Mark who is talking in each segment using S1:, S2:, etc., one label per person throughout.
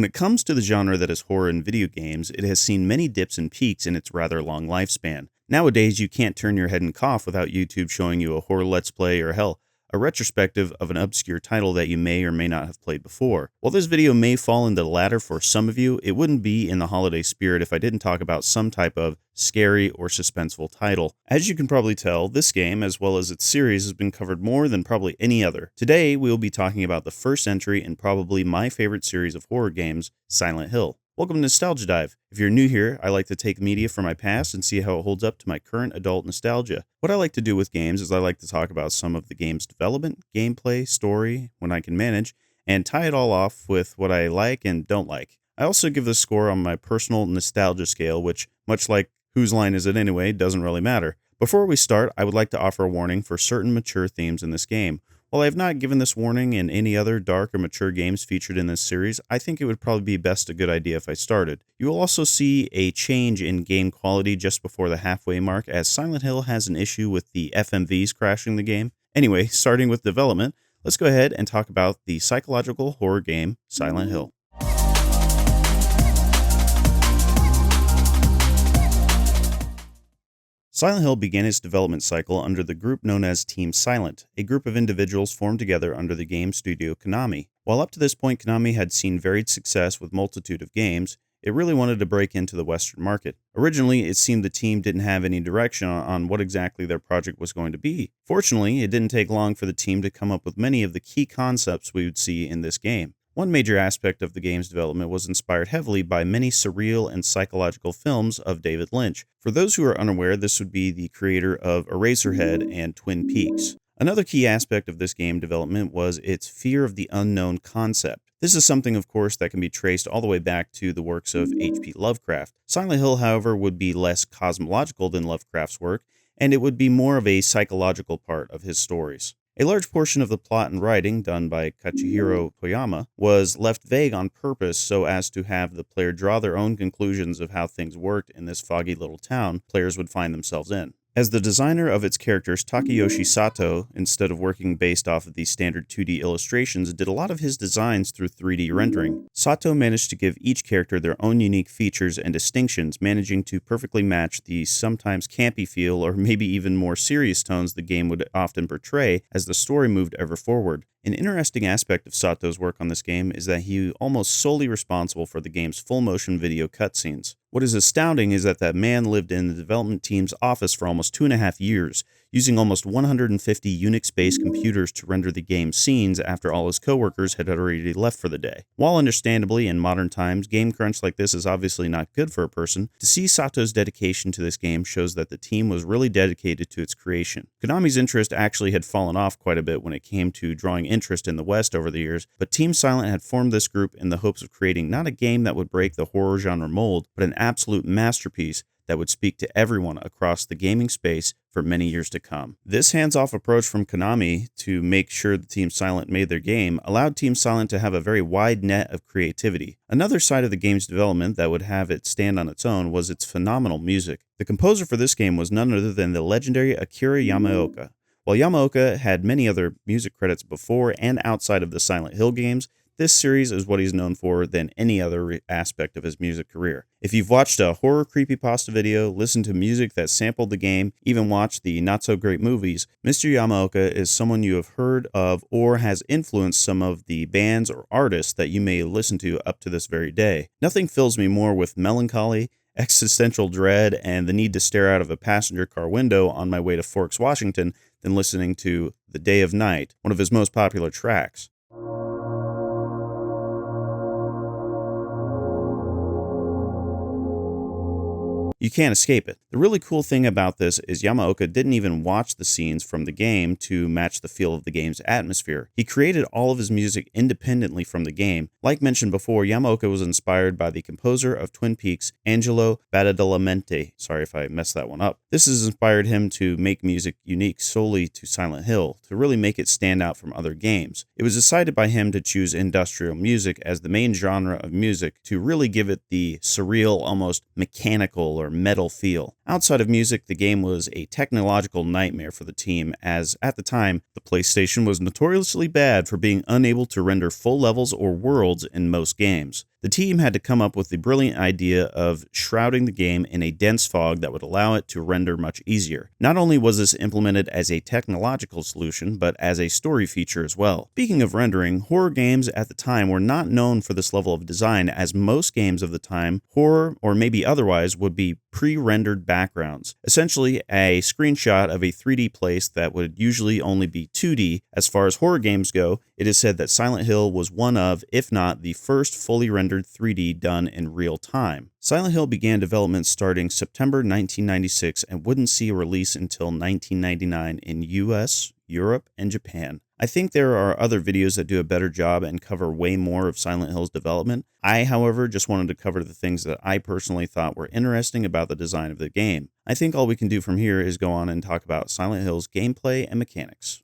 S1: it comes to the genre that is horror in video games, it has seen many dips and peaks in its rather long lifespan. Nowadays, you can't turn your head and cough without YouTube showing you a horror let's play or hell, a retrospective of an obscure title that you may or may not have played before. While this video may fall into the latter for some of you, it wouldn't be in the holiday spirit if I didn't talk about some type of scary or suspenseful title. As you can probably tell, this game, as well as its series, has been covered more than probably any other. Today, we will be talking about the first entry in probably my favorite series of horror games, Silent Hill. Welcome to Nostalgia Dive. If you're new here, I like to take media from my past and see how it holds up to my current adult nostalgia. What I like to do with games is I like to talk about some of the game's development, gameplay, story, when I can manage, and tie it all off with what I like and don't like. I also give the score on my personal nostalgia scale, which, much like whose line is it anyway, doesn't really matter. Before we start, I would like to offer a warning for certain mature themes in this game. While I have not given this warning in any other dark or mature games featured in this series, I think it would probably be best a good idea if I started. You will also see a change in game quality just before the halfway mark, as Silent Hill has an issue with the FMVs crashing the game. Anyway, starting with development, let's go ahead and talk about the psychological horror game, Silent Hill. Silent Hill began its development cycle under the group known as Team Silent, a group of individuals formed together under the game studio Konami. While up to this point Konami had seen varied success with multitude of games, it really wanted to break into the Western market. Originally, it seemed the team didn't have any direction on what exactly their project was going to be. Fortunately, it didn't take long for the team to come up with many of the key concepts we would see in this game. One major aspect of the game's development was inspired heavily by many surreal and psychological films of David Lynch. For those who are unaware, this would be the creator of Eraserhead and Twin Peaks. Another key aspect of this game development was its fear of the unknown concept. This is something, of course, that can be traced all the way back to the works of H.P. Lovecraft. Silent Hill, however, would be less cosmological than Lovecraft's work, and it would be more of a psychological part of his stories. A large portion of the plot and writing, done by Katsuhiro Toyama, was left vague on purpose so as to have the player draw their own conclusions of how things worked in this foggy little town players would find themselves in. As the designer of its characters, Takayoshi Sato, instead of working based off of the standard 2D illustrations, did a lot of his designs through 3D rendering. Sato managed to give each character their own unique features and distinctions, managing to perfectly match the sometimes campy feel or maybe even more serious tones the game would often portray as the story moved ever forward. An interesting aspect of Sato's work on this game is that he almost solely responsible for the game's full-motion video cutscenes. What is astounding is that man lived in the development team's office for almost 2.5 years, using almost 150 Unix-based computers to render the game's scenes after all his coworkers had already left for the day. While understandably, in modern times, game crunch like this is obviously not good for a person, to see Sato's dedication to this game shows that the team was really dedicated to its creation. Konami's interest actually had fallen off quite a bit when it came to drawing interest in the West over the years, but Team Silent had formed this group in the hopes of creating not a game that would break the horror genre mold, but an absolute masterpiece that would speak to everyone across the gaming space for many years to come. This hands-off approach from Konami to make sure the Team Silent made their game allowed Team Silent to have a very wide net of creativity. Another side of the game's development that would have it stand on its own was its phenomenal music. The composer for this game was none other than the legendary Akira Yamaoka. While Yamaoka had many other music credits before and outside of the Silent Hill games, this series is what he's known for than any other aspect of his music career. If you've watched a horror creepypasta video, listened to music that sampled the game, even watched the not-so-great movies, Mr. Yamaoka is someone you have heard of or has influenced some of the bands or artists that you may listen to up to this very day. Nothing fills me more with melancholy, existential dread, and the need to stare out of a passenger car window on my way to Forks, Washington than listening to The Day of Night, one of his most popular tracks. You can't escape it. The really cool thing about this is Yamaoka didn't even watch the scenes from the game to match the feel of the game's atmosphere. He created all of his music independently from the game. Like mentioned before, Yamaoka was inspired by the composer of Twin Peaks, Angelo Badalamenti. Sorry if I messed that one up. This has inspired him to make music unique solely to Silent Hill, to really make it stand out from other games. It was decided by him to choose industrial music as the main genre of music to really give it the surreal, almost mechanical or metal feel. Outside of music, the game was a technological nightmare for the team, as at the time, the PlayStation was notoriously bad for being unable to render full levels or worlds in most games. The team had to come up with the brilliant idea of shrouding the game in a dense fog that would allow it to render much easier. Not only was this implemented as a technological solution, but as a story feature as well. Speaking of rendering, horror games at the time were not known for this level of design, as most games of the time, horror or maybe otherwise, would be pre-rendered backgrounds. Essentially, a screenshot of a 3D place that would usually only be 2D. As far as horror games go, it is said that Silent Hill was one of, if not the first fully rendered 3D done in real time. Silent Hill began development starting September 1996 and wouldn't see a release until 1999 in US, Europe, and Japan. I think there are other videos that do a better job and cover way more of Silent Hill's development. I, however, just wanted to cover the things that I personally thought were interesting about the design of the game. I think all we can do from here is go on and talk about Silent Hill's gameplay and mechanics.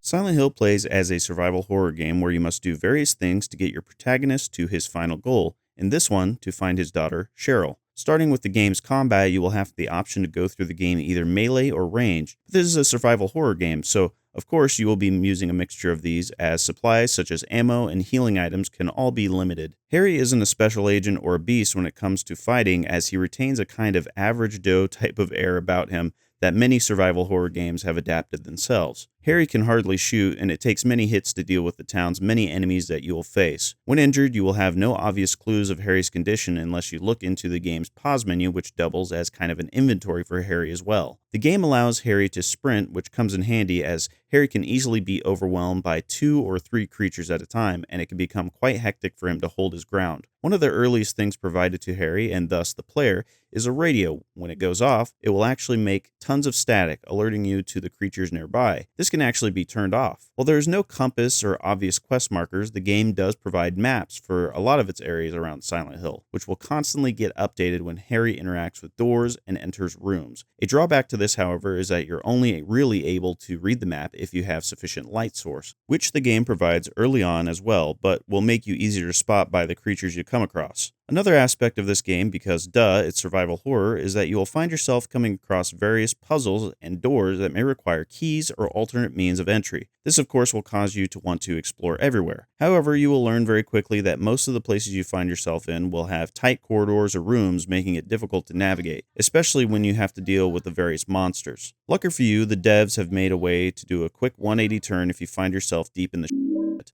S1: Silent Hill plays as a survival horror game where you must do various things to get your protagonist to his final goal, in this one, to find his daughter, Cheryl. Starting with the game's combat, you will have the option to go through the game either melee or range. But this is a survival horror game, so of course you will be using a mixture of these, as supplies such as ammo and healing items can all be limited. Harry isn't a special agent or a beast when it comes to fighting, as he retains a kind of average Joe type of air about him that many survival horror games have adapted themselves. Harry can hardly shoot, and it takes many hits to deal with the town's many enemies that you will face. When injured, you will have no obvious clues of Harry's condition unless you look into the game's pause menu, which doubles as kind of an inventory for Harry as well. The game allows Harry to sprint, which comes in handy as Harry can easily be overwhelmed by 2 or 3 creatures at a time, and it can become quite hectic for him to hold his ground. One of the earliest things provided to Harry, and thus the player, is a radio. When it goes off, it will actually make tons of static, alerting you to the creatures nearby. This can actually be turned off. While there is no compass or obvious quest markers, the game does provide maps for a lot of its areas around Silent Hill, which will constantly get updated when Harry interacts with doors and enters rooms. A drawback to this, however, is that you're only really able to read the map if you have sufficient light source, which the game provides early on as well, but will make you easier to spot by the creatures you come across. Another aspect of this game, because it's survival horror, is that you will find yourself coming across various puzzles and doors that may require keys or alternate means of entry. This, of course, will cause you to want to explore everywhere. However, you will learn very quickly that most of the places you find yourself in will have tight corridors or rooms, making it difficult to navigate, especially when you have to deal with the various monsters. Lucky for you, the devs have made a way to do a quick 180 turn if you find yourself deep in the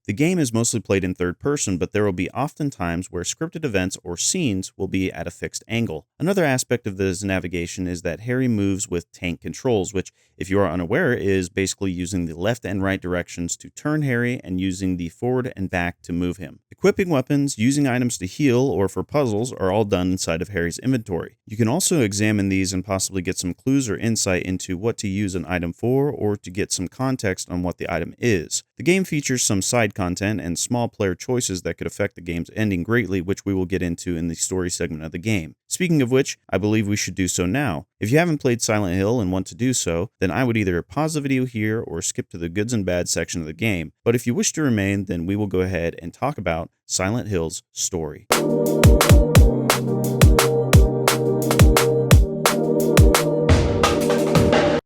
S1: The game is mostly played in third person, but there will be often times where scripted events or scenes will be at a fixed angle. Another aspect of this navigation is that Harry moves with tank controls, which, if you are unaware, is basically using the left and right directions to turn Harry and using the forward and back to move him. Equipping weapons, using items to heal, or for puzzles are all done inside of Harry's inventory. You can also examine these and possibly get some clues or insight into what to use an item for, or to get some context on what the item is. The game features some side content and small player choices that could affect the game's ending greatly, which we will get into in the story segment of the game. Speaking of which, I believe we should do so now. If you haven't played Silent Hill and want to do so, then I would either pause the video here or skip to the goods and bads section of the game. But if you wish to remain, then we will go ahead and talk about Silent Hill's story.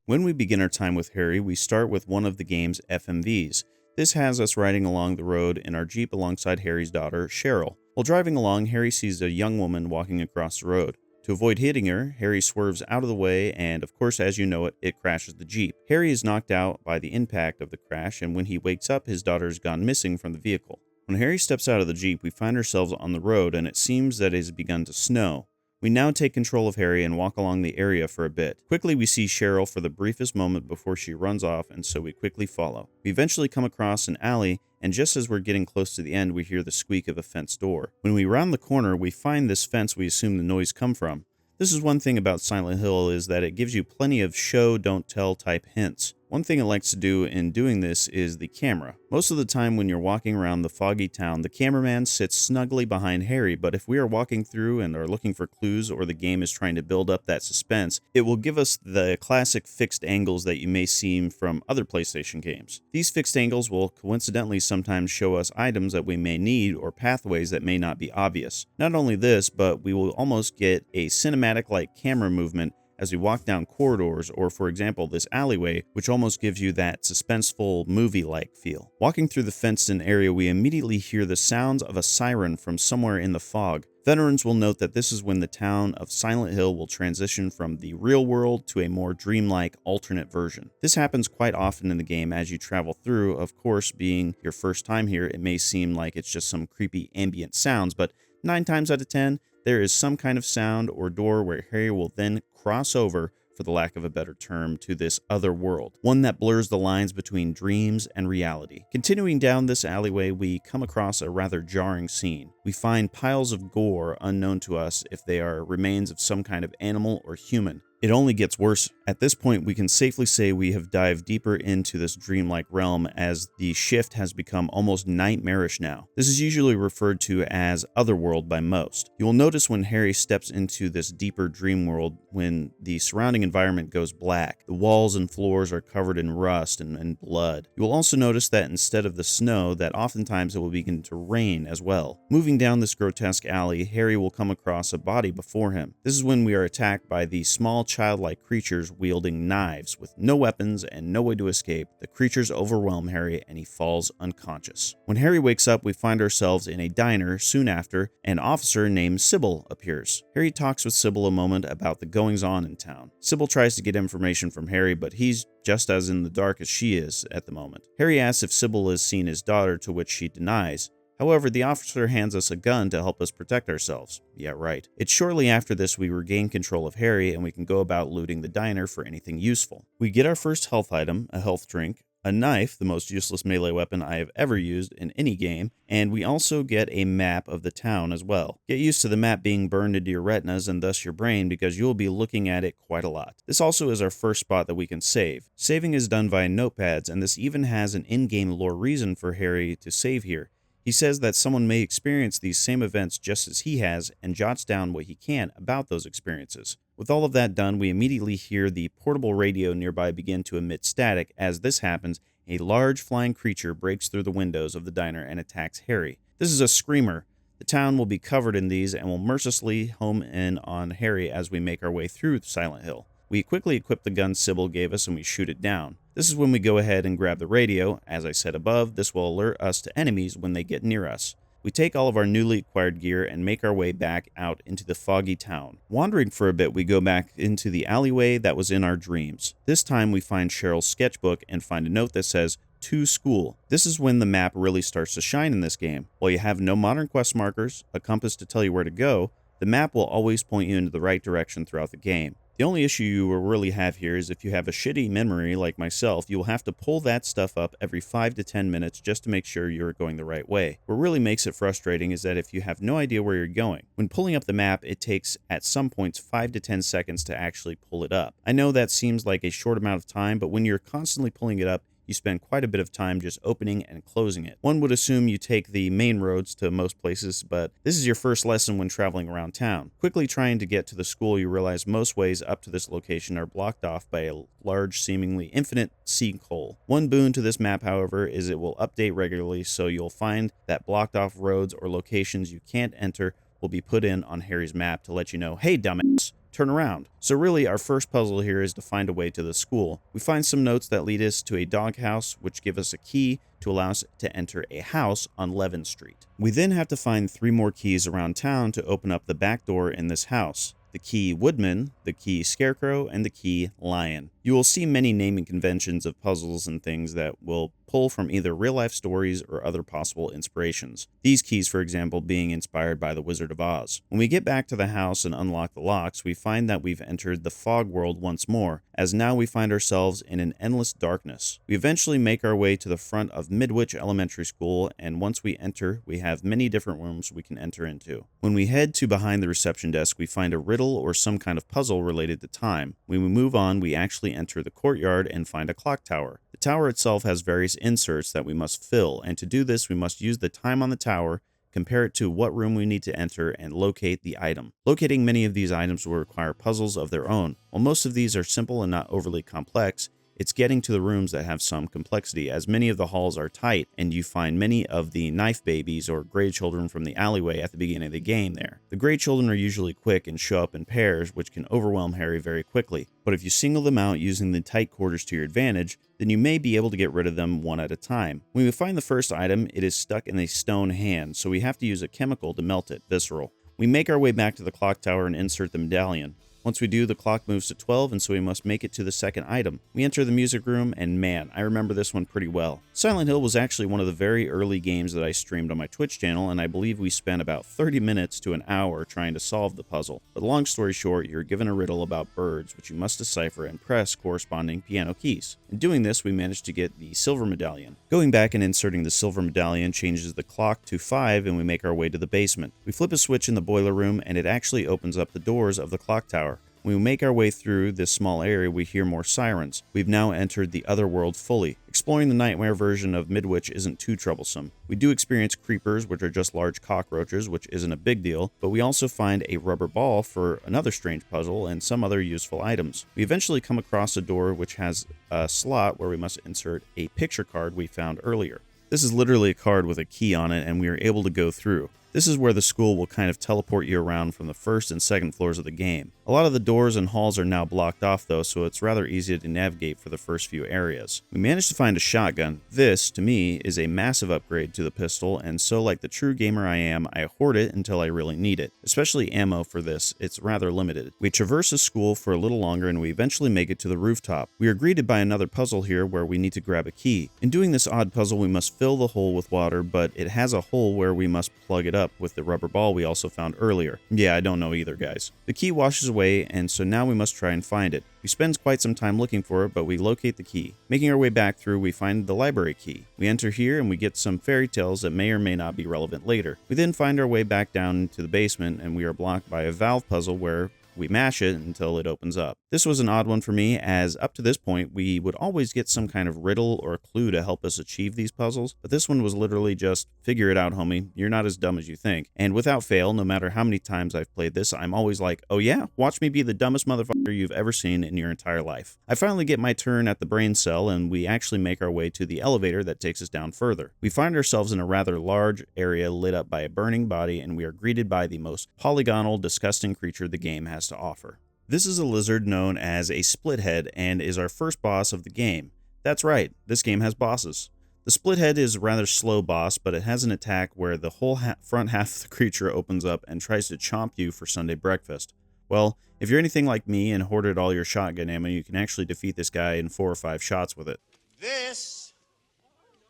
S1: When we begin our time with Harry, we start with one of the game's FMVs. This has us riding along the road in our Jeep alongside Harry's daughter, Cheryl. While driving along, Harry sees a young woman walking across the road. To avoid hitting her, Harry swerves out of the way and, of course, as you know it crashes the Jeep. Harry is knocked out by the impact of the crash, and when he wakes up, his daughter has gone missing from the vehicle. When Harry steps out of the Jeep, we find ourselves on the road, and it seems that it has begun to snow. We now take control of Harry and walk along the area for a bit. Quickly, we see Cheryl for the briefest moment before she runs off, and so we quickly follow. We eventually come across an alley, and just as we're getting close to the end, we hear the squeak of a fence door. When we round the corner, we find this fence we assume the noise come from. This is one thing about Silent Hill, is that it gives you plenty of show, don't tell type hints. One thing it likes to do in doing this is the camera. Most of the time when you're walking around the foggy town, the cameraman sits snugly behind Harry, but if we are walking through and are looking for clues, or the game is trying to build up that suspense, it will give us the classic fixed angles that you may see from other PlayStation games. These fixed angles will coincidentally sometimes show us items that we may need or pathways that may not be obvious. Not only this, but we will almost get a cinematic-like camera movement as we walk down corridors, or for example, this alleyway, which almost gives you that suspenseful movie-like feel. Walking through the fenced-in area, we immediately hear the sounds of a siren from somewhere in the fog. Veterans will note that this is when the town of Silent Hill will transition from the real world to a more dreamlike alternate version. This happens quite often in the game as you travel through. Of course, being your first time here, it may seem like it's just some creepy ambient sounds, but 9 times out of 10, there is some kind of sound or door where Harry will then cross over, for the lack of a better term, to this other world, one that blurs the lines between dreams and reality. Continuing down this alleyway, we come across a rather jarring scene. We find piles of gore unknown to us if they are remains of some kind of animal or human. It only gets worse. At this point, we can safely say we have dived deeper into this dreamlike realm, as the shift has become almost nightmarish now. This is usually referred to as Otherworld by most. You will notice when Harry steps into this deeper dream world, when the surrounding environment goes black, the walls and floors are covered in rust and blood. You will also notice that instead of the snow, that oftentimes it will begin to rain as well. Moving down this grotesque alley, Harry will come across a body before him. This is when we are attacked by the small childlike creatures wielding knives with no weapons and no way to escape. The creatures overwhelm Harry and he falls unconscious. When Harry wakes up, we find ourselves in a diner. Soon after, an officer named Sybil appears. Harry talks with Sybil a moment about the goings-on in town. Sybil tries to get information from Harry, but he's just as in the dark as she is at the moment. Harry asks if Sybil has seen his daughter, to which she denies. However, the officer hands us a gun to help us protect ourselves. Yeah, right. It's shortly after this we regain control of Harry and we can go about looting the diner for anything useful. We get our first health item, a health drink, a knife, the most useless melee weapon I have ever used in any game, and we also get a map of the town as well. Get used to the map being burned into your retinas and thus your brain, because you will be looking at it quite a lot. This also is our first spot that we can save. Saving is done via notepads, and this even has an in-game lore reason for Harry to save here. He says that someone may experience these same events just as he has and jots down what he can about those experiences. With all of that done, we immediately hear the portable radio nearby begin to emit static. As this happens, a large flying creature breaks through the windows of the diner and attacks Harry. This is a screamer. The town will be covered in these and will mercilessly home in on Harry as we make our way through Silent Hill. We quickly equip the gun Sybil gave us and we shoot it down. This is when we go ahead and grab the radio. As I said above, this will alert us to enemies when they get near us. We take all of our newly acquired gear and make our way back out into the foggy town. Wandering for a bit, we go back into the alleyway that was in our dreams. This time we find Cheryl's sketchbook and find a note that says, "To school." This is when the map really starts to shine in this game. While you have no modern quest markers, a compass to tell you where to go, the map will always point you into the right direction throughout the game. The only issue you will really have here is if you have a shitty memory like myself, you will have to pull that stuff up every 5 to 10 minutes just to make sure you're going the right way. What really makes it frustrating is that if you have no idea where you're going, when pulling up the map, it takes at some points 5 to 10 seconds to actually pull it up. I know that seems like a short amount of time, but when you're constantly pulling it up, you spend quite a bit of time just opening and closing it. One would assume you take the main roads to most places, but this is your first lesson when traveling around town. Quickly trying to get to the school, you realize most ways up to this location are blocked off by a large, seemingly infinite sinkhole. One boon to this map, however, is it will update regularly, so you'll find that blocked off roads or locations you can't enter will be put in on Harry's map to let you know, hey dumbass, turn around. So really, our first puzzle here is to find a way to the school. We find some notes that lead us to a doghouse, which give us a key to allow us to enter a house on Levin Street. We then have to find 3 more keys around town to open up the back door in this house. The key Woodman, the key Scarecrow, and the key Lion. You will see many naming conventions of puzzles and things that will pull from either real-life stories or other possible inspirations. These keys, for example, being inspired by The Wizard of Oz. When we get back to the house and unlock the locks, we find that we've entered the fog world once more, as now we find ourselves in an endless darkness. We eventually make our way to the front of Midwich Elementary School, and once we enter, we have many different rooms we can enter into. When we head to behind the reception desk, we find a riddle or some kind of puzzle related to time. When we move on, we actually enter the courtyard and find a clock tower. The tower itself has various inserts that we must fill, and to do this, we must use the time on the tower, compare it to what room we need to enter, and locate the item. Locating many of these items will require puzzles of their own. While most of these are simple and not overly complex, It's getting to the rooms that have some complexity, as many of the halls are tight, and you find many of the knife babies or gray children from the alleyway at the beginning of the game there. The gray children are usually quick and show up in pairs, which can overwhelm Harry very quickly, but if you single them out using the tight quarters to your advantage, then you may be able to get rid of them one at a time. When we find the first item, it is stuck in a stone hand, so we have to use a chemical to melt it, visceral. We make our way back to the clock tower and insert the medallion. Once we do, the clock moves to 12, and so we must make it to the second item. We enter the music room, and man, I remember this one pretty well. Silent Hill was actually one of the very early games that I streamed on my Twitch channel, and I believe we spent about 30 minutes to an hour trying to solve the puzzle. But long story short, you're given a riddle about birds, which you must decipher and press corresponding piano keys. In doing this, we managed to get the silver medallion. Going back and inserting the silver medallion changes the clock to 5, and we make our way to the basement. We flip a switch in the boiler room, and it actually opens up the doors of the clock tower. When we make our way through this small area, we hear more sirens. We've now entered the other world fully. Exploring the nightmare version of Midwich isn't too troublesome. We do experience creepers, which are just large cockroaches, which isn't a big deal, but we also find a rubber ball for another strange puzzle and some other useful items. We eventually come across a door which has a slot where we must insert a picture card we found earlier. This is literally a card with a key on it, and we are able to go through. This is where the school will kind of teleport you around from the first and second floors of the game. A lot of the doors and halls are now blocked off though, so it's rather easy to navigate for the first few areas. We managed to find a shotgun. This, to me, is a massive upgrade to the pistol, and so like the true gamer I am, I hoard it until I really need it. Especially ammo for this, it's rather limited. We traverse the school for a little longer and we eventually make it to the rooftop. We are greeted by another puzzle here where we need to grab a key. In doing this odd puzzle, we must fill the hole with water, but it has a hole where we must plug it up with the rubber ball we also found earlier. Yeah, I don't know either, guys. The key washes away, and so now we must try and find it. We spend quite some time looking for it, but we locate the key. Making our way back through, we find the library key. We enter here and we get some fairy tales that may or may not be relevant later. We then find our way back down into the basement, and we are blocked by a valve puzzle where we mash it until it opens up. This was an odd one for me, as up to this point we would always get some kind of riddle or clue to help us achieve these puzzles, but this one was literally just, figure it out homie, you're not as dumb as you think. And without fail, no matter how many times I've played this, I'm always like, oh yeah, watch me be the dumbest motherfucker you've ever seen in your entire life. I finally get my turn at the brain cell, and we actually make our way to the elevator that takes us down further. We find ourselves in a rather large area lit up by a burning body, and we are greeted by the most polygonal, disgusting creature the game has to offer. This is a lizard known as a splithead and is our first boss of the game. That's right, this game has bosses. The splithead is a rather slow boss, but it has an attack where the whole front half of the creature opens up and tries to chomp you for Sunday breakfast. Well, if you're anything like me and hoarded all your shotgun ammo, you can actually defeat this guy in 4 or 5 shots with it.
S2: This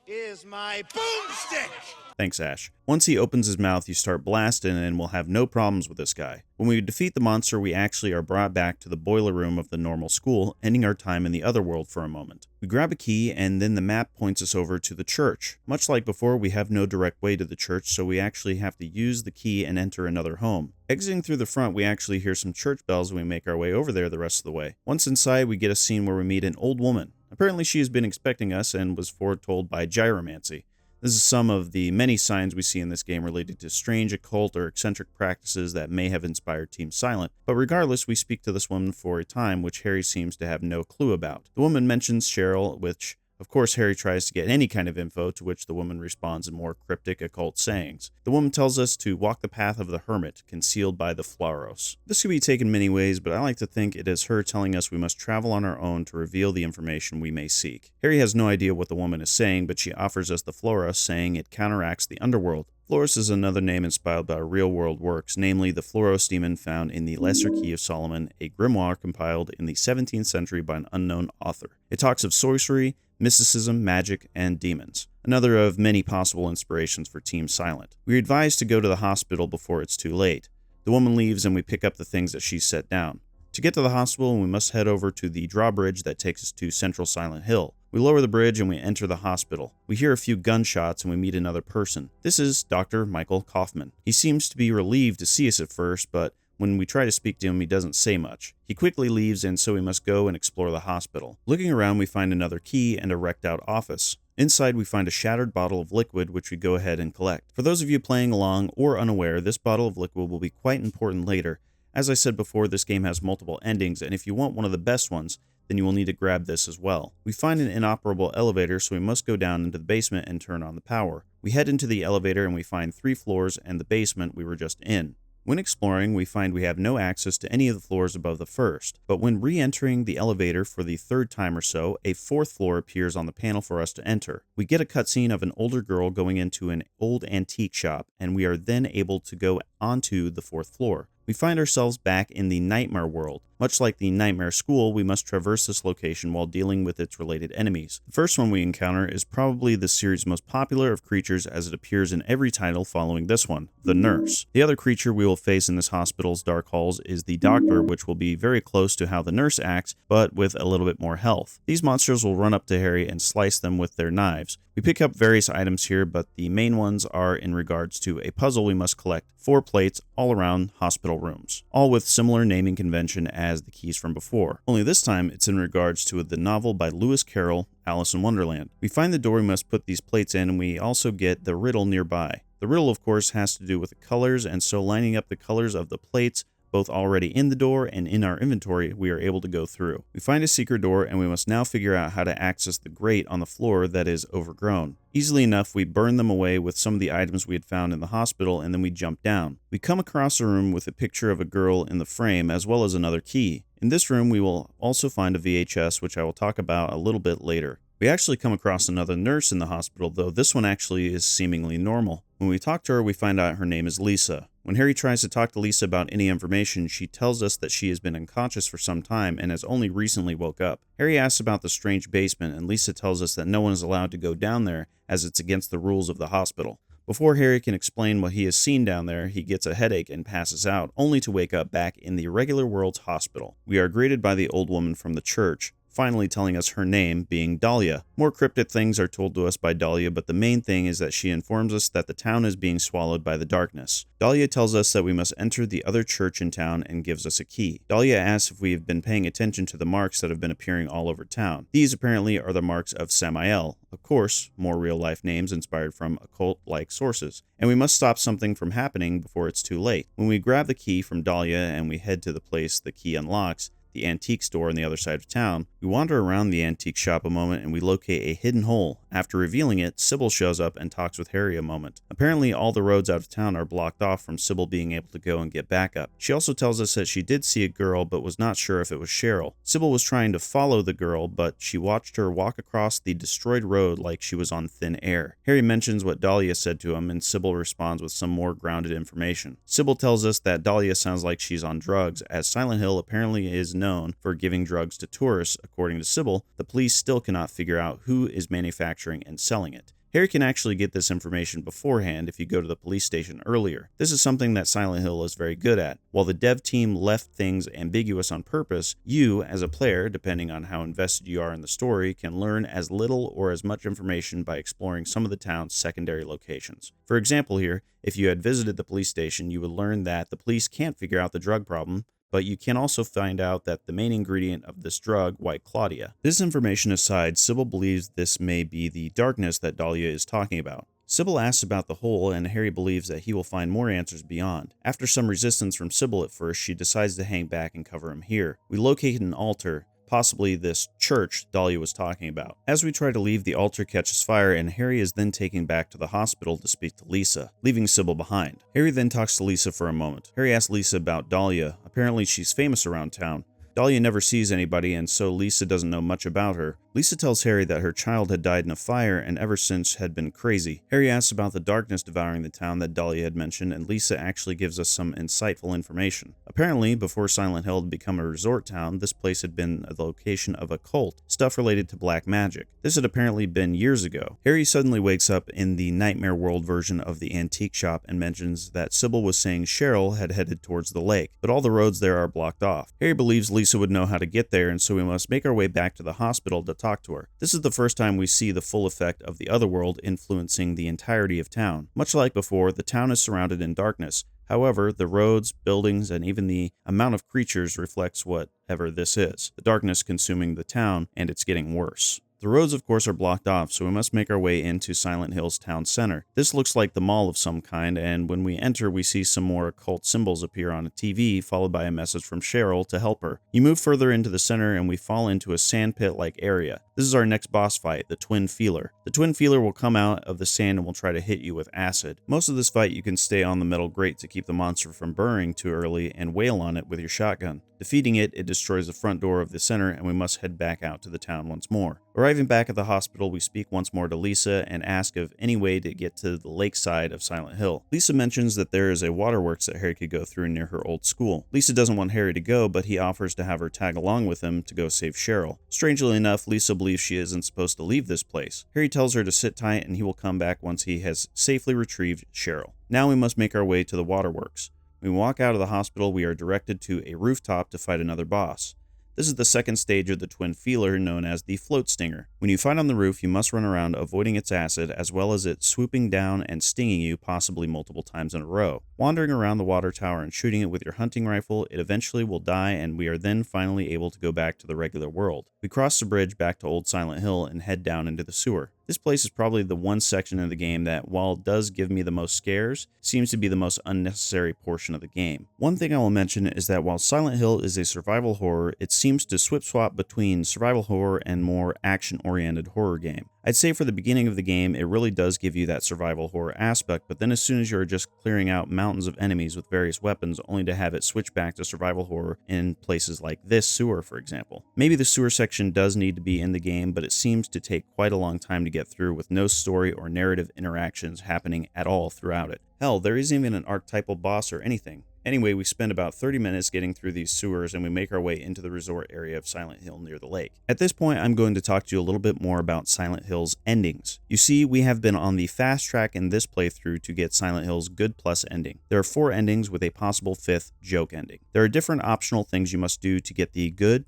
S2: is my boomstick!
S1: Thanks, Ash. Once he opens his mouth, you start blasting and we'll have no problems with this guy. When we defeat the monster, we actually are brought back to the boiler room of the normal school, ending our time in the other world for a moment. We grab a key and then the map points us over to the church. Much like before, we have no direct way to the church, so we actually have to use the key and enter another home. Exiting through the front, we actually hear some church bells and we make our way over there the rest of the way. Once inside, we get a scene where we meet an old woman. Apparently she has been expecting us and was foretold by gyromancy. This is some of the many signs we see in this game related to strange occult or eccentric practices that may have inspired Team Silent, but regardless, we speak to this woman for a time, which Harry seems to have no clue about. The woman mentions Cheryl, which of course Harry tries to get any kind of info, to which the woman responds in more cryptic occult sayings. The woman tells us to walk the path of the hermit, concealed by the Floros. This could be taken many ways, but I like to think it is her telling us we must travel on our own to reveal the information we may seek. Harry has no idea what the woman is saying, but she offers us the Floros, saying it counteracts the underworld. Floros is another name inspired by real-world works, namely the Floros demon found in the Lesser Key of Solomon, a grimoire compiled in the 17th century by an unknown author. It talks of sorcery, mysticism, magic, and demons. Another of many possible inspirations for Team Silent. We are advised to go to the hospital before it's too late. The woman leaves and we pick up the things that she set down. To get to the hospital, we must head over to the drawbridge that takes us to Central Silent Hill. We lower the bridge and we enter the hospital. We hear a few gunshots and we meet another person. This is Dr. Michael Kaufman. He seems to be relieved to see us at first, but when we try to speak to him, he doesn't say much. He quickly leaves, and so we must go and explore the hospital. Looking around, we find another key and a wrecked-out office. Inside, we find a shattered bottle of liquid, which we go ahead and collect. For those of you playing along or unaware, this bottle of liquid will be quite important later. As I said before, this game has multiple endings, and if you want one of the best ones, then you will need to grab this as well. We find an inoperable elevator, so we must go down into the basement and turn on the power. We head into the elevator and we find 3 floors and the basement we were just in. When exploring, we find we have no access to any of the floors above the first, but when re-entering the elevator for the 3rd time or so, a 4th floor appears on the panel for us to enter. We get a cutscene of an older girl going into an old antique shop, and we are then able to go onto the 4th floor. We find ourselves back in the Nightmare world. Much like the Nightmare School, we must traverse this location while dealing with its related enemies. The first one we encounter is probably the series' most popular of creatures, as it appears in every title following this one, the Nurse. The other creature we will face in this hospital's dark halls is the Doctor, which will be very close to how the Nurse acts, but with a little bit more health. These monsters will run up to Harry and slice them with their knives. We pick up various items here, but the main ones are in regards to a puzzle we must collect 4 plates all around hospital rooms, all with similar naming convention as the keys from before. Only this time it's in regards to the novel by Lewis Carroll, Alice in Wonderland. We find the door we must put these plates in, and we also get the riddle nearby. The riddle, of course, has to do with the colors, and so lining up the colors of the plates both already in the door and in our inventory, we are able to go through. We find a secret door, and we must now figure out how to access the grate on the floor that is overgrown. Easily enough, we burn them away with some of the items we had found in the hospital, and then we jump down. We come across a room with a picture of a girl in the frame, as well as another key. In this room, we will also find a VHS, which I will talk about a little bit later. We actually come across another nurse in the hospital, though this one actually is seemingly normal. When we talk to her, we find out her name is Lisa. When Harry tries to talk to Lisa about any information, she tells us that she has been unconscious for some time and has only recently woke up. Harry asks about the strange basement, and Lisa tells us that no one is allowed to go down there as it's against the rules of the hospital. Before Harry can explain what he has seen down there, he gets a headache and passes out, only to wake up back in the regular world's hospital. We are greeted by the old woman from the church, finally telling us her name being Dahlia. More cryptic things are told to us by Dahlia, but the main thing is that she informs us that the town is being swallowed by the darkness. Dahlia tells us that we must enter the other church in town and gives us a key. Dahlia asks if we have been paying attention to the marks that have been appearing all over town. These apparently are the marks of Samael. Of course, more real-life names inspired from occult-like sources. And we must stop something from happening before it's too late. When we grab the key from Dahlia and we head to the place the key unlocks, the antique store on the other side of town, we wander around the antique shop a moment and we locate a hidden hole. After revealing it, Sybil shows up and talks with Harry a moment. Apparently, all the roads out of town are blocked off from Sybil being able to go and get backup. She also tells us that she did see a girl but was not sure if it was Cheryl. Sybil was trying to follow the girl, but she watched her walk across the destroyed road like she was on thin air. Harry mentions what Dahlia said to him, and Sybil responds with some more grounded information. Sybil tells us that Dahlia sounds like she's on drugs, as Silent Hill apparently is known for giving drugs to tourists. According to Sybil, the police still cannot figure out who is manufacturing and selling it. Harry can actually get this information beforehand if you go to the police station earlier. This is something that Silent Hill is very good at. While the dev team left things ambiguous on purpose, you, as a player, depending on how invested you are in the story, can learn as little or as much information by exploring some of the town's secondary locations. For example here, if you had visited the police station, you would learn that the police can't figure out the drug problem, but you can also find out that the main ingredient of this drug, White Claudia. This information aside, Sybil believes this may be the darkness that Dahlia is talking about. Sybil asks about the hole, and Harry believes that he will find more answers beyond. After some resistance from Sybil at first, she decides to hang back and cover him here. We locate an altar, possibly this church Dahlia was talking about. As we try to leave, the altar catches fire, and Harry is then taken back to the hospital to speak to Lisa, leaving Sybil behind. Harry then talks to Lisa for a moment. Harry asks Lisa about Dahlia. Apparently she's famous around town. Dahlia never sees anybody, and so Lisa doesn't know much about her. Lisa tells Harry that her child had died in a fire and ever since had been crazy. Harry asks about the darkness devouring the town that Dahlia had mentioned, and Lisa actually gives us some insightful information. Apparently, before Silent Hill had become a resort town, this place had been the location of a cult, stuff related to black magic. This had apparently been years ago. Harry suddenly wakes up in the Nightmare World version of the antique shop and mentions that Sybil was saying Cheryl had headed towards the lake, but all the roads there are blocked off. Harry believes Lisa would know how to get there, and so we must make our way back to the hospital to talk to her. This is the first time we see the full effect of the other world influencing the entirety of town. Much like before, the town is surrounded in darkness. However, the roads, buildings, and even the amount of creatures reflects whatever this is. The darkness consuming the town, and it's getting worse. The roads, of course, are blocked off, so we must make our way into Silent Hill's town center. This looks like the mall of some kind, and when we enter, we see some more occult symbols appear on a TV, followed by a message from Cheryl to help her. You move further into the center, and we fall into a sandpit-like area. This is our next boss fight, the Twin Feeler. The Twin Feeler will come out of the sand and will try to hit you with acid. Most of this fight, you can stay on the metal grate to keep the monster from burning too early and wail on it with your shotgun. Defeating it, it destroys the front door of the center, and we must head back out to the town once more. Arriving back at the hospital, we speak once more to Lisa and ask of any way to get to the lake side of Silent Hill. Lisa mentions that there is a waterworks that Harry could go through near her old school. Lisa doesn't want Harry to go, but he offers to have her tag along with him to go save Cheryl. Strangely enough, Lisa believes she isn't supposed to leave this place. Harry tells her to sit tight and he will come back once he has safely retrieved Cheryl. Now we must make our way to the waterworks. When we walk out of the hospital, we are directed to a rooftop to fight another boss. This is the second stage of the Twin Feeler, known as the Float Stinger. When you fight on the roof, you must run around avoiding its acid, as well as it swooping down and stinging you, possibly multiple times in a row. Wandering around the water tower and shooting it with your hunting rifle, it eventually will die, and we are then finally able to go back to the regular world. We cross the bridge back to Old Silent Hill and head down into the sewer. This place is probably the one section of the game that, while it does give me the most scares, seems to be the most unnecessary portion of the game. One thing I will mention is that while Silent Hill is a survival horror, it seems to swap between survival horror and more action-oriented horror game. I'd say for the beginning of the game, it really does give you that survival horror aspect, but then as soon as you're just clearing out mountains of enemies with various weapons, only to have it switch back to survival horror in places like this sewer, for example. Maybe the sewer section does need to be in the game, but it seems to take quite a long time to get through with no story or narrative interactions happening at all throughout it. Hell, there isn't even an archetypal boss or anything. Anyway, we spend about 30 minutes getting through these sewers and we make our way into the resort area of Silent Hill near the lake. At this point, I'm going to talk to you a little bit more about Silent Hill's endings. You see, we have been on the fast track in this playthrough to get Silent Hill's Good Plus ending. There are 4 endings with a possible 5th joke ending. There are different optional things you must do to get the Good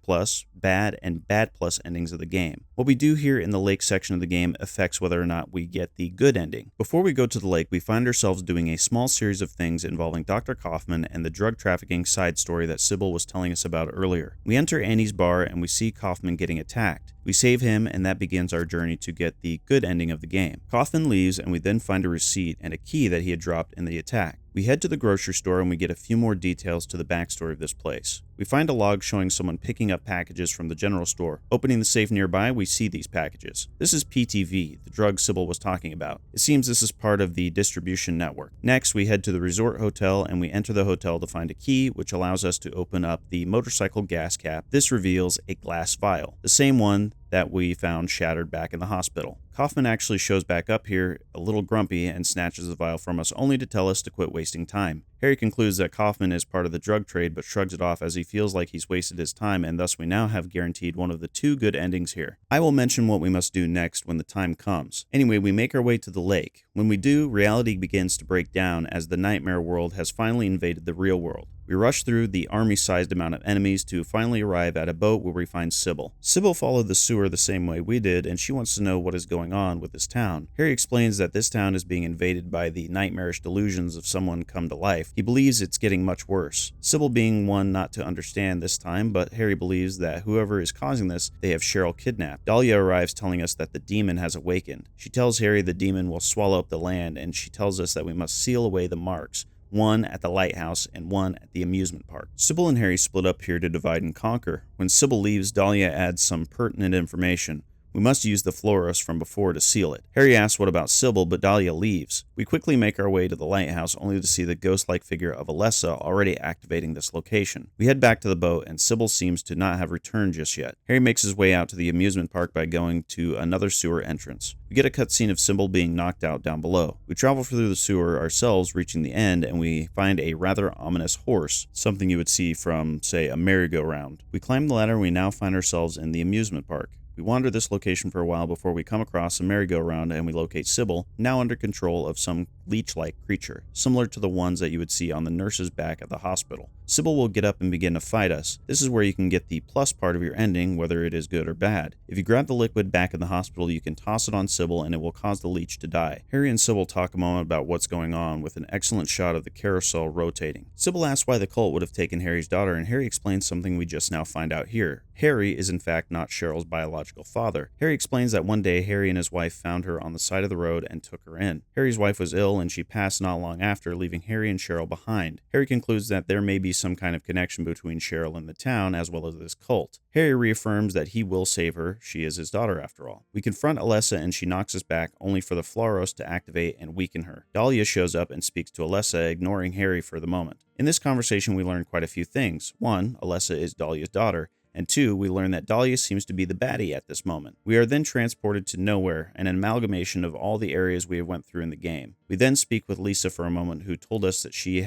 S1: Plus, Bad, and Bad Plus endings of the game. What we do here in the lake section of the game affects whether or not we get the good ending. Before we go to the lake, we find ourselves doing a small series of things involving Dr. Kaufman and the drug trafficking side story that Sybil was telling us about earlier. We enter Annie's bar and we see Kaufman getting attacked. We save him, and that begins our journey to get the good ending of the game. Kaufman leaves, and we then find a receipt and a key that he had dropped in the attack. We head to the grocery store and we get a few more details to the backstory of this place. We find a log showing someone picking up packages from the general store. Opening the safe nearby, we see these packages. This is PTV, the drug Sybil was talking about. It seems this is part of the distribution network. Next, we head to the resort hotel and we enter the hotel to find a key, which allows us to open up the motorcycle gas cap. This reveals a glass vial, the same one that we found shattered back in the hospital. Kaufman actually shows back up here, a little grumpy, and snatches the vial from us only to tell us to quit wasting time. Harry concludes that Kaufman is part of the drug trade but shrugs it off as he feels like he's wasted his time, and thus we now have guaranteed one of the 2 good endings here. I will mention what we must do next when the time comes. Anyway, we make our way to the lake. When we do, reality begins to break down as the nightmare world has finally invaded the real world. We rush through the army-sized amount of enemies to finally arrive at a boat where we find Sybil. Sybil followed the sewer the same way we did, and she wants to know what is going on with this town. Harry explains that this town is being invaded by the nightmarish delusions of someone come to life. He believes it's getting much worse. Sybil being one not to understand this time, but Harry believes that whoever is causing this, they have Cheryl kidnapped. Dahlia arrives telling us that the demon has awakened. She tells Harry the demon will swallow up the land, and she tells us that we must seal away the marks. 1 at the lighthouse and 1 at the amusement park. Sybil and Harry split up here to divide and conquer. When Sybil leaves, Dahlia adds some pertinent information. We must use the florist from before to seal it. Harry asks what about Sybil, but Dahlia leaves. We quickly make our way to the lighthouse, only to see the ghost-like figure of Alessa already activating this location. We head back to the boat, and Sybil seems to not have returned just yet. Harry makes his way out to the amusement park by going to another sewer entrance. We get a cutscene of Sybil being knocked out down below. We travel through the sewer ourselves, reaching the end, and we find a rather ominous horse, something you would see from, say, a merry-go-round. We climb the ladder, and we now find ourselves in the amusement park. We wander this location for a while before we come across a merry-go-round and we locate Sybil, now under control of some leech-like creature, similar to the ones that you would see on the nurse's back at the hospital. Sybil will get up and begin to fight us. This is where you can get the plus part of your ending, whether it is good or bad. If you grab the liquid back in the hospital, you can toss it on Sybil and it will cause the leech to die. Harry and Sybil talk a moment about what's going on with an excellent shot of the carousel rotating. Sybil asks why the cult would have taken Harry's daughter, and Harry explains something we just now find out here. Harry is in fact not Cheryl's biological father. Harry explains that one day Harry and his wife found her on the side of the road and took her in. Harry's wife was ill and she passed not long after, leaving Harry and Cheryl behind. Harry concludes that there may be some kind of connection between Cheryl and the town as well as this cult. Harry reaffirms that he will save her. She is his daughter after all. We confront Alessa and she knocks us back, only for the Floros to activate and weaken her. Dahlia shows up and speaks to Alessa, ignoring Harry for the moment. In this conversation we learn quite a few things. 1. Alessa is Dahlia's daughter. And 2, we learn that Dahlia seems to be the baddie at this moment. We are then transported to Nowhere, an amalgamation of all the areas we have went through in the game. We then speak with Lisa for a moment, who told us that she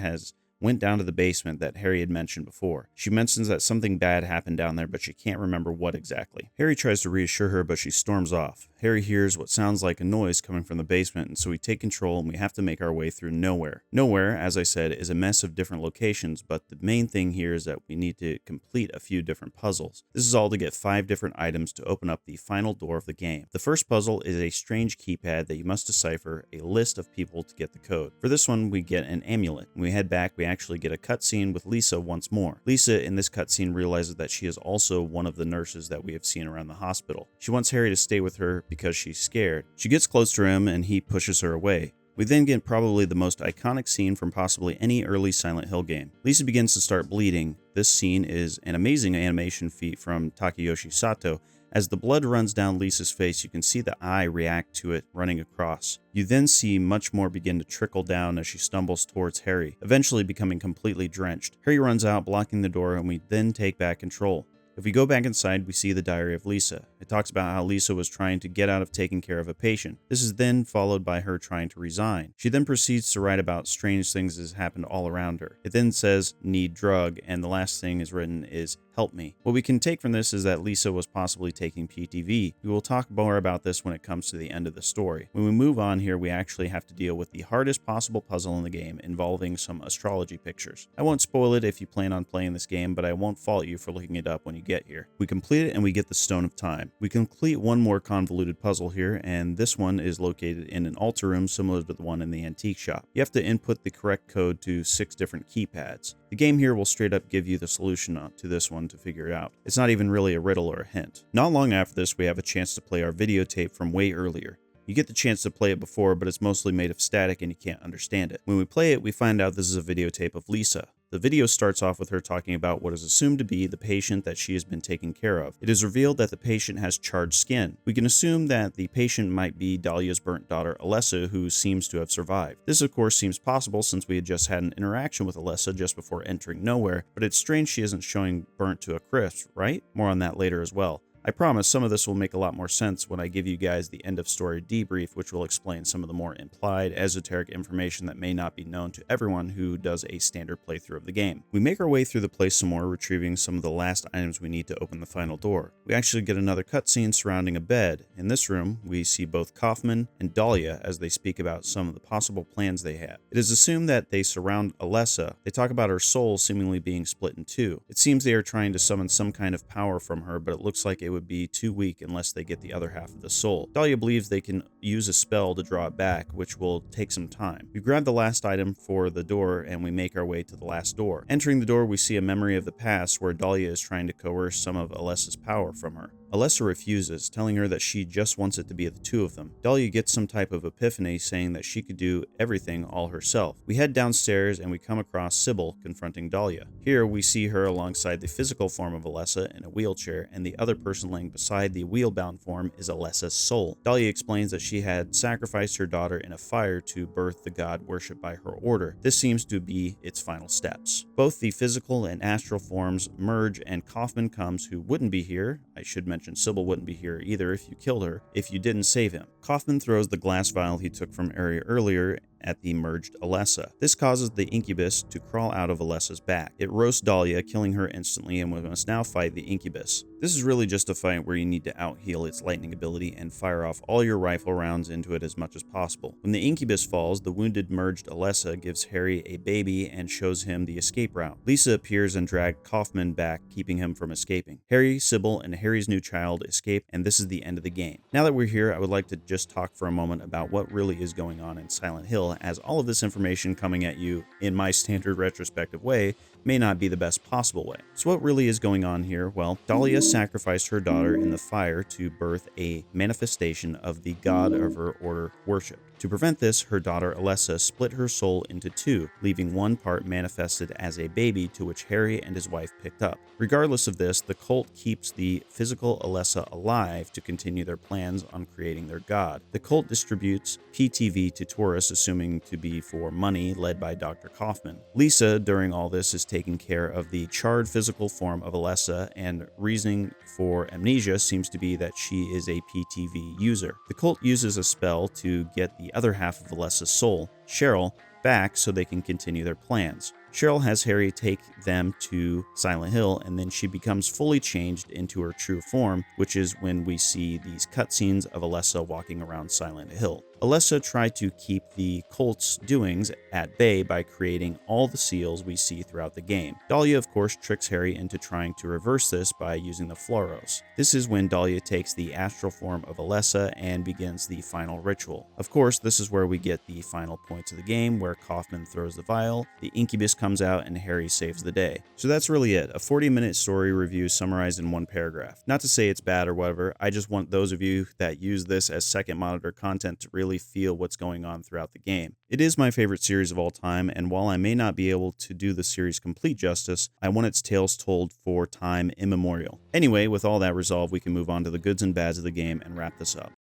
S1: went down to the basement that Harry had mentioned before. She mentions that something bad happened down there, but she can't remember what exactly. Harry tries to reassure her, but she storms off. Harry hears what sounds like a noise coming from the basement, and so we take control and we have to make our way through Nowhere. Nowhere, as I said, is a mess of different locations, but the main thing here is that we need to complete a few different puzzles. This is all to get 5 different items to open up the final door of the game. The first puzzle is a strange keypad that you must decipher a list of people to get the code. For this one, we get an amulet. When we head back, we actually get a cutscene with Lisa once more. Lisa, in this cutscene, realizes that she is also one of the nurses that we have seen around the hospital. She wants Harry to stay with her because she's scared. She gets close to him and he pushes her away. We then get probably the most iconic scene from possibly any early Silent Hill game. Lisa begins to start bleeding. This scene is an amazing animation feat from Takayoshi Sato. As the blood runs down Lisa's face, you can see the eye react to it running across. You then see much more begin to trickle down as she stumbles towards Harry, eventually becoming completely drenched. Harry runs out, blocking the door, and we then take back control. If we go back inside, we see the diary of Lisa. It talks about how Lisa was trying to get out of taking care of a patient. This is then followed by her trying to resign. She then proceeds to write about strange things that has happened all around her. It then says, need drug, and the last thing is written is, help me. What we can take from this is that Lisa was possibly taking PTV. We will talk more about this when it comes to the end of the story. When we move on here, we actually have to deal with the hardest possible puzzle in the game, involving some astrology pictures. I won't spoil it if you plan on playing this game, but I won't fault you for looking it up when you get here. We complete it and we get the Stone of Time. We complete one more convoluted puzzle here, and this one is located in an altar room similar to the one in the antique shop. You have to input the correct code to 6 different keypads. The game here will straight up give you the solution to this one to figure it out. It's not even really a riddle or a hint. Not long after this, we have a chance to play our videotape from way earlier. You get the chance to play it before, but it's mostly made of static and you can't understand it. When we play it, we find out this is a videotape of Lisa. The video starts off with her talking about what is assumed to be the patient that she has been taking care of. It is revealed that the patient has charred skin. We can assume that the patient might be Dahlia's burnt daughter, Alessa, who seems to have survived. This of course seems possible since we had just had an interaction with Alessa just before entering Nowhere, but it's strange she isn't showing burnt to a crisp, right? More on that later as well. I promise some of this will make a lot more sense when I give you guys the end of story debrief, which will explain some of the more implied, esoteric information that may not be known to everyone who does a standard playthrough of the game. We make our way through the place some more, retrieving some of the last items we need to open the final door. We actually get another cutscene surrounding a bed. In this room, we see both Kaufman and Dahlia as they speak about some of the possible plans they have. It is assumed that they surround Alessa. They talk about her soul seemingly being split in two. It seems they are trying to summon some kind of power from her, but it looks like it would be too weak unless they get the other half of the soul. Dahlia believes they can use a spell to draw it back, which will take some time. We grab the last item for the door and we make our way to the last door. Entering the door, we see a memory of the past where Dahlia is trying to coerce some of Alessa's power from her. Alessa refuses, telling her that she just wants it to be the two of them. Dahlia gets some type of epiphany saying that she could do everything all herself. We head downstairs and we come across Sybil confronting Dahlia. Here we see her alongside the physical form of Alessa in a wheelchair, and the other person laying beside the wheel-bound form is Alessa's soul. Dahlia explains that she had sacrificed her daughter in a fire to birth the god worshipped by her order. This seems to be its final steps. Both the physical and astral forms merge and Kaufman comes, who wouldn't be here. I should mention Sybil wouldn't be here either if you killed her, if you didn't save him. Kaufman throws the glass vial he took from Area earlier at the merged Alessa. This causes the incubus to crawl out of Alessa's back. It roasts Dahlia, killing her instantly, and we must now fight the incubus. This is really just a fight where you need to out-heal its lightning ability and fire off all your rifle rounds into it as much as possible. When the incubus falls, the wounded merged Alessa gives Harry a baby and shows him the escape route. Lisa appears and drags Kaufman back, keeping him from escaping. Harry, Sybil, and Harry's new child escape, and this is the end of the game. Now that we're here, I would like to just talk for a moment about what really is going on in Silent Hill, as all of this information coming at you in my standard retrospective way may not be the best possible way. So what really is going on here? Well, Dahlia sacrificed her daughter in the fire to birth a manifestation of the god of her order worship. To prevent this, her daughter Alessa split her soul into two, leaving one part manifested as a baby to which Harry and his wife picked up. Regardless of this, the cult keeps the physical Alessa alive to continue their plans on creating their god. The cult distributes PTV to tourists, assuming to be for money, led by Dr. Kaufman. Lisa, during all this, is taking care of the charred physical form of Alessa, and reasoning for amnesia seems to be that she is a PTV user. The cult uses a spell to get the other half of Alessa's soul, Cheryl, back so they can continue their plans. Cheryl has Harry take them to Silent Hill, and then she becomes fully changed into her true form, which is when we see these cutscenes of Alessa walking around Silent Hill. Alessa tried to keep the cult's doings at bay by creating all the seals we see throughout the game. Dahlia, of course, tricks Harry into trying to reverse this by using the Floros. This is when Dahlia takes the astral form of Alessa and begins the final ritual. Of course, this is where we get the final points of the game, where Kaufman throws the vial, the incubus comes out, and Harry saves the day. So that's really it, a 40-minute story review summarized in one paragraph. Not to say it's bad or whatever, I just want those of you that use this as second monitor content to really feel what's going on throughout the game. It is my favorite series of all time, and while I may not be able to do the series complete justice, I want its tales told for time immemorial. Anyway, with all that resolved, we can move on to the goods and bads of the game and wrap this up.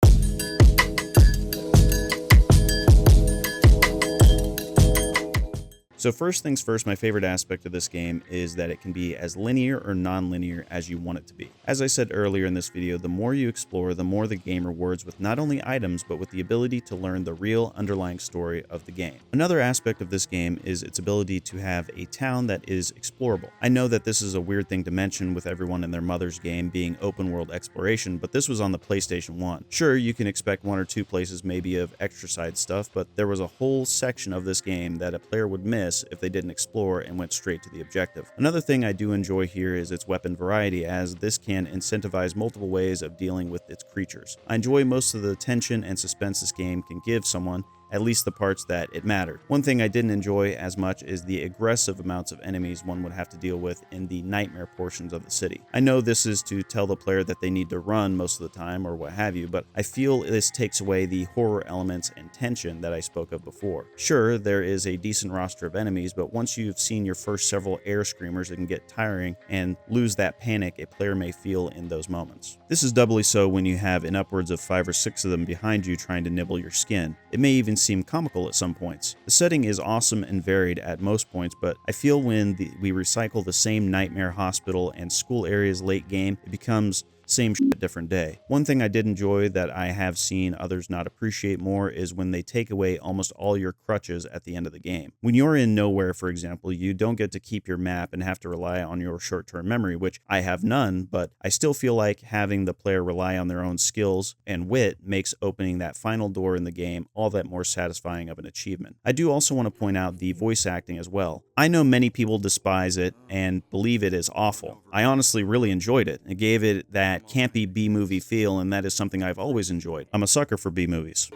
S1: So first things first, my favorite aspect of this game is that it can be as linear or non-linear as you want it to be. As I said earlier in this video, the more you explore, the more the game rewards with not only items, but with the ability to learn the real underlying story of the game. Another aspect of this game is its ability to have a town that is explorable. I know that this is a weird thing to mention with everyone and their mother's game being open world exploration, but this was on the PlayStation 1. Sure, you can expect one or two places maybe of extra side stuff, but there was a whole section of this game that a player would miss if they didn't explore and went straight to the objective. Another thing I do enjoy here is its weapon variety, as this can incentivize multiple ways of dealing with its creatures. I enjoy most of the tension and suspense this game can give someone, at least the parts that it mattered. One thing I didn't enjoy as much is the aggressive amounts of enemies one would have to deal with in the nightmare portions of the city. I know this is to tell the player that they need to run most of the time or what have you, but I feel this takes away the horror elements and tension that I spoke of before. Sure, there is a decent roster of enemies, but once you've seen your first several air screamers, it can get tiring and lose that panic a player may feel in those moments. This is doubly so when you have an upwards of 5 or 6 of them behind you trying to nibble your skin. It may even seem comical at some points. The setting is awesome and varied at most points, but I feel when we recycle the same nightmare hospital and school areas late game, it becomes same shit, different day. One thing I did enjoy that I have seen others not appreciate more is when they take away almost all your crutches at the end of the game. When you're in nowhere, for example, you don't get to keep your map and have to rely on your short-term memory, which I have none, but I still feel like having the player rely on their own skills and wit makes opening that final door in the game all that more satisfying of an achievement. I do also want to point out the voice acting as well. I know many people despise it and believe it is awful. I honestly really enjoyed it. It gave it that campy B-movie feel, and that is something I've always enjoyed. I'm a sucker for B-movies.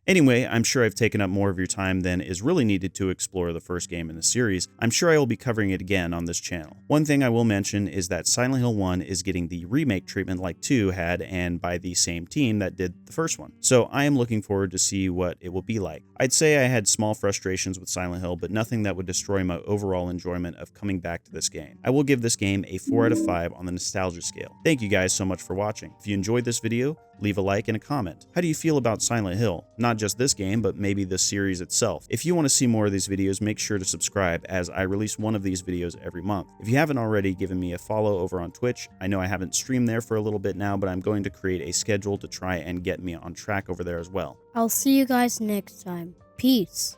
S1: Anyway, I'm sure I've taken up more of your time than is really needed to explore the first game in the series. I'm sure I will be covering it again on this channel. One thing I will mention is that Silent Hill 1 is getting the remake treatment like 2 had, and by the same team that did the first one. So I am looking forward to see what it will be like. I'd say I had small frustrations with Silent Hill, but nothing that would destroy my overall enjoyment of coming back to this game. I will give this game a 4 out of 5 on the nostalgia scale. Thank you guys so much for watching. If you enjoyed this video, Leave a like and a comment. How do you feel about Silent Hill? Not just this game, but maybe the series itself. If you want to see more of these videos, make sure to subscribe, as I release one of these videos every month. If you haven't already given me a follow over on Twitch, I know I haven't streamed there for a little bit now, but I'm going to create a schedule to try and get me on track over there as well.
S3: I'll see you guys next time. Peace.